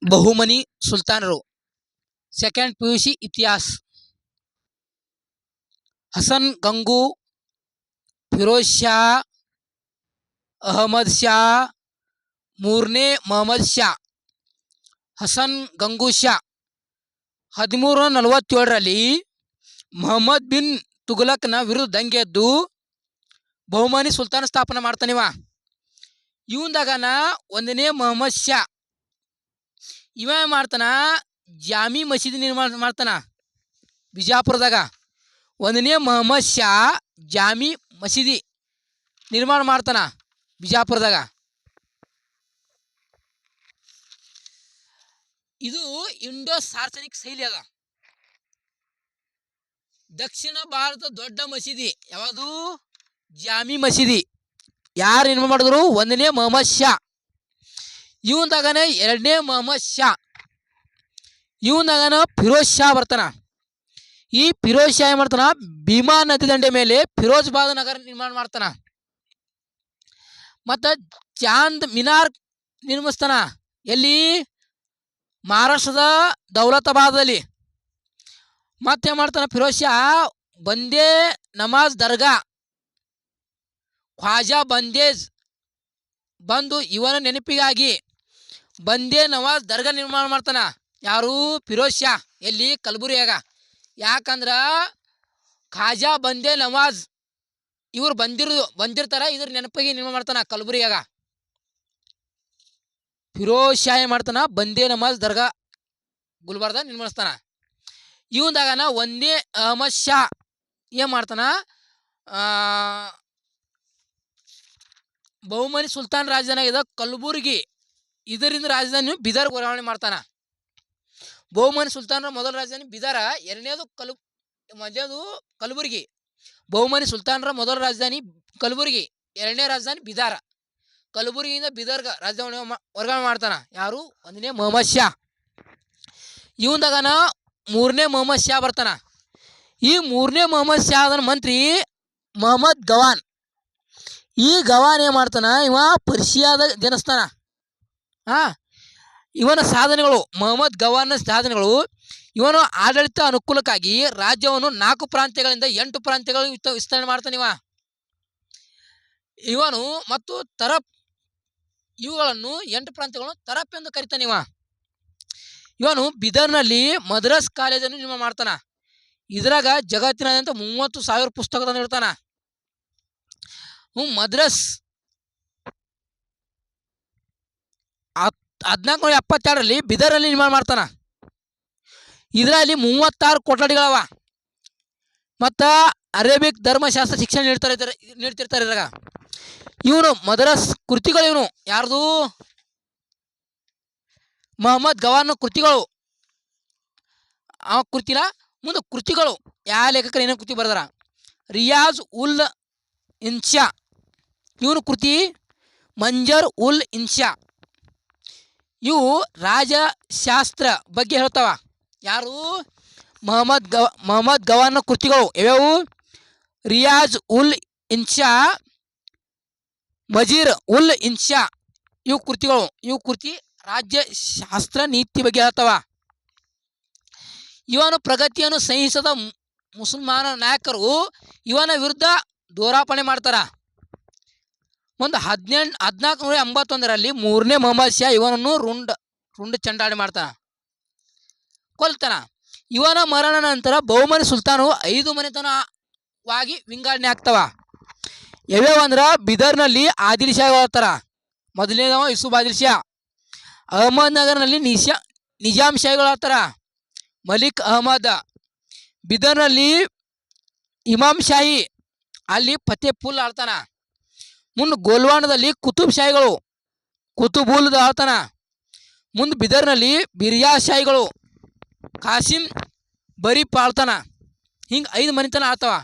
Bahmani ಸುಲ್ತಾನರು. Second PUC ಇತಿಹಾಸ. ಹಸನ್ ಗಂಗು, ಫಿರೋಜ್ ಶಾ, ಅಹಮದ್ ಶಾ, ಮೂರನೇ Mohammed Shah. Hasan Gangu Shah 1347ರಲ್ಲಿ Mohammed bin ತುಘಲಕ್ನ ವಿರುದ್ಧ ದಂಗೆ ಎದ್ದು ಬಹುಮನಿ ಸುಲ್ತಾನ ಸ್ಥಾಪನೆ ಮಾಡ್ತಾನಿವ. ಇವಂದಾಗನ ಒಂದನೇ ಮೊಹಮ್ಮದ್ ಶಾ ಇವ ಮಾಡ್ತಾನ ಜಾಮಿ ಮಸೀದಿ ನಿರ್ಮಾಣ ಮಾಡ್ತಾನ ಬಿಜಾಪುರದಾಗ. ಒಂದನೇ ಮೊಹಮ್ಮದ್ ಶಾ ಜಾಮಿ ಮಸೀದಿ ನಿರ್ಮಾಣ ಮಾಡ್ತಾನ ಬಿಜಾಪುರದಾಗ. ಇದು ಇಂಡೋ ಸಾರ್ವಜನಿಕ ಶೈಲಿ ಅದ. ದಕ್ಷಿಣ ಭಾರತ ದೊಡ್ಡ ಮಸೀದಿ ಯಾವುದು? ಜಾಮಿ ಮಸೀದಿ. ಯಾರು ನಿರ್ಮಾಣ ಮಾಡಿದ್ರು? ಒಂದನೇ ಮೊಹಮ್ಮದ್ ಶಾ. ಇವಂದಾಗನ ಎರಡನೇ ಮೊಹಮ್ಮದ್ ಶಾ. ಇವಂದಾಗನ ಫಿರೋಜ್ ಶಾ ಬರ್ತಾನ. ಈ ಫಿರೋಜ್ ಶಾ ಏನ್ ಮಾಡ್ತಾನ? ಭೀಮಾ ನದಿ ದಂಡೆ ಮೇಲೆ ಫಿರೋಜಾಬಾದ್ ನಗರ ನಿರ್ಮಾಣ ಮಾಡ್ತಾನ. ಮತ್ತ ಚಾಂದ್ ಮಿನಾರ್ ನಿರ್ಮಿಸ್ತಾನ. ಎಲ್ಲಿ? ಮಹಾರಾಷ್ಟ್ರದ ದೌಲತಾಬಾದಲ್ಲಿ. ಮತ್ತೇನ್ ಮಾಡ್ತಾನ ಫಿರೋಜ್ ಶಾ? ಬಂದೇ ನಮಾಜ್ ದರ್ಗಾ, ಖ್ವಾಜಾ ಬಂದೇಜ್ ಬಂದು ಇವನ ನೆನಪಿಗಾಗಿ ಬಂದೇ ನವಾಜ್ ದರ್ಗಾ ನಿರ್ಮಾಣ ಮಾಡ್ತಾನ. ಯಾರು? ಫಿರೋಜ್ ಶಾ. ಎಲ್ಲಿ? ಕಲಬುರ್ಗಿಯಾಗ. ಯಾಕಂದ್ರ ಖಾಜಾ ಬಂದೇ ನವಾಜ್ ಇವ್ರು ಬಂದಿರ್ತಾರ, ಇದ್ರ ನೆನಪಿಗೆ ನಿರ್ಮಾಣ ಮಾಡ್ತಾನ ಕಲಬುರ್ಗಿಯಾಗ. ಫಿರೋಜ್ ಶಾ ಏನ್ ಮಾಡ್ತಾನ? ಬಂದೇ ನಮಾಜ್ ದರ್ಗಾ ಗುಲ್ಬರ್ಗ ನಿರ್ಮಿಸ್ತಾನ. ಇವಂದಾಗನ ಒಂದೇ ಅಹಮದ್ ಶಾ ಏನ್ ಮಾಡ್ತಾನ? ಬಹುಮನಿ ಸುಲ್ತಾನ್ ರಾಜಧಾನಿ ಆಗಿದೆ ಕಲಬುರ್ಗಿ, ಇದರಿಂದ ರಾಜಧಾನಿ ಬೀದರ್ ವರ್ಗಾವಣೆ ಮಾಡ್ತಾನ. ಬಹುಮನಿ ಸುಲ್ತಾನರ ಮೊದಲ ರಾಜಧಾನಿ ಬೀದರ, ಎರಡನೇದು ಮೊದಲನೇದು ಕಲಬುರ್ಗಿ. ಬಹುಮನಿ ಸುಲ್ತಾನರ ಮೊದಲ ರಾಜಧಾನಿ ಕಲಬುರ್ಗಿ, ಎರಡನೇ ರಾಜಧಾನಿ ಬೀದರ. ಕಲಬುರ್ಗಿಯಿಂದ ಬೀದರ್ಗ ರಾಜಧಾನಿ ವರ್ಗಾವಣೆ ಮಾಡ್ತಾನ. ಯಾರು? ಒಂದನೇ ಮೊಹಮ್ಮದ್ ಶಾ. ಇವಂದಾಗನ ಮೂರನೇ ಮೊಹಮ್ಮದ್ ಶಾ ಬರ್ತಾನ. ಈ ಮೂರನೇ ಮೊಹಮ್ಮದ್ ಶಾ ಅದನ ಮಂತ್ರಿ ಮೊಹಮ್ಮದ್ ಗವಾನ್. ಈ ಗವಾನ್ ಏನ್ ಮಾಡ್ತಾನ? ಇವ ಪರ್ಷಿಯಾದ ಜನಿಸ್ತಾನ. ಇವನ ಸಾಧನೆಗಳು, ಮೊಹಮ್ಮದ್ ಗವಾನ್ನ ಸಾಧನೆಗಳು, ಇವನು ಆಡಳಿತ ಅನುಕೂಲಕ್ಕಾಗಿ ರಾಜ್ಯವನ್ನು 4 ಪ್ರಾಂತ್ಯಗಳಿಂದ 8 ಪ್ರಾಂತ್ಯಗಳು ವಿಸ್ತರಣೆ ಮಾಡ್ತಾನಿವ. ಇವನು ಮತ್ತು ತರಪ್ ಇವುಗಳನ್ನು 8 ಪ್ರಾಂತ್ಯಗಳನ್ನು ತರಪ್ ಎಂದು ಕರಿತಾನಿವ. ಇವನು ಬೀದರ್ನಲ್ಲಿ ಮದ್ರಸ್ ಕಾಲೇಜನ್ನು ನಿರ್ಮಾಣ ಮಾಡ್ತಾನ. ಇದ್ರಾಗ ಜಗತ್ತಿನಾದ್ಯಂತ 30,000 ಪುಸ್ತಕಗಳನ್ನು ಇಡ್ತಾನ. ಮದ್ರಸ್ 1472ರಲ್ಲಿ ಬೀದರ್ನಲ್ಲಿ ನಿರ್ಮಾಣ ಮಾಡ್ತಾನ. ಇದರಲ್ಲಿ 36 ಕೊಠಡಿಗಳವ. ಮತ್ತ ಅರೇಬಿಕ್ ಧರ್ಮಶಾಸ್ತ್ರ ಶಿಕ್ಷಣ ನೀಡ್ತಿರ್ತಾರೆ ಇದ್ರಾಗ. ಇವನು ಮದ್ರಸ್ ಕೃತಿಗಳು, ಇವನು ಯಾರ್ದು? ಮೊಹಮ್ಮದ್ ಗವಾನ್ ಕೃತಿಗಳು. ಆ ಕೃತಿನ ಮುಂದೆ ಕೃತಿಗಳು ಯಾವ ಲೇಖಕರು ಏನೇನು ಕೃತಿ ಬರ್ದಾರ? ರಿಯಾಜ್ ಉಲ್ ಇನ್ಶಾ ಇವನು ಕೃತಿ, ಮಂಜರ್ ಉಲ್ ಇನ್ಶಾ. ಇವು ರಾಜಶಾಸ್ತ್ರ ಬಗ್ಗೆ ಹೇಳ್ತಾವ. ಯಾರು? ಮೊಹಮ್ಮದ್ ಗವಾನ್ನ ಕೃತಿಗಳು ಯಾವ್ಯಾವು? ರಿಯಾಜ್ ಉಲ್ ಇನ್ಶಾ, ಮಜೀರ್ ಉಲ್ ಇನ್ಶಾ. ಇವು ಕೃತಿಗಳು. ಇವು ಕೃತಿ ರಾಜ್ಯಶಾಸ್ತ್ರ ನೀತಿ ಬಗ್ಗೆ ಹೇಳ್ತಾವ. ಇವನು ಪ್ರಗತಿಯನ್ನು ಸಹಿಸದ ಮುಸಲ್ಮಾನ ನಾಯಕರು ಇವನ ವಿರುದ್ಧ ದೋರಾಪಣೆ ಮಾಡ್ತಾರ. ಒಂದು 1481ರಲ್ಲಿ ಮೂರನೇ ಮೊಹಮ್ಮದ್ ಶಾ ಇವನನ್ನು ರುಂಡ ಚಂಡಾಟ ಮಾಡ್ತಾನ, ಕೊಲ್ತಾನ. ಇವನ ಮರಣ ನಂತರ ಬಹುಮನಿ ಸುಲ್ತಾನವು 5 ಮನೆತನವಾಗಿ ವಿಂಗಡಣೆ ಆಗ್ತಾವ. ಯಾವ್ಯಾವ ಅಂದ್ರ ಬೀದರ್ನಲ್ಲಿ ಆದಿಲ್ ಶಾಗಳು ಇರ್ತಾರ. ಮೊದಲನೇದವ ಯೂಸುಫ್ ಆದಿಲ್ ಶಾ. ಅಹಮದ್ ನಗರ್ನಲ್ಲಿ ನಿಜಾಮ್ ಶಾಹಿಗಳು ಇರ್ತಾರ, ಮಲಿಕ್ ಅಹಮದ್. ಬೀದರ್ನಲ್ಲಿ ಇಮಾಮ್ ಶಾಹಿ, ಅಲ್ಲಿ ಫತೇಪುಲ್ ಆಳ್ತಾನ. ಮುಂದೆ ಗೋಲ್ವಾಣದಲ್ಲಿ ಕುತುಬ್ ಶಾಹಿಗಳು, ಕುತುಬುಲ್ ಆಳ್ತಾನ. ಮುಂದೆ ಬೀದರ್ನಲ್ಲಿ ಬಿರ್ಯಾ ಶಾಹಿಗಳು, ಕಾಸಿಂ ಬರೀಪ್ ಆಳ್ತಾನ. ಹಿಂಗೆ 5 ಮನೆತನ ಆಳ್ತಾವ.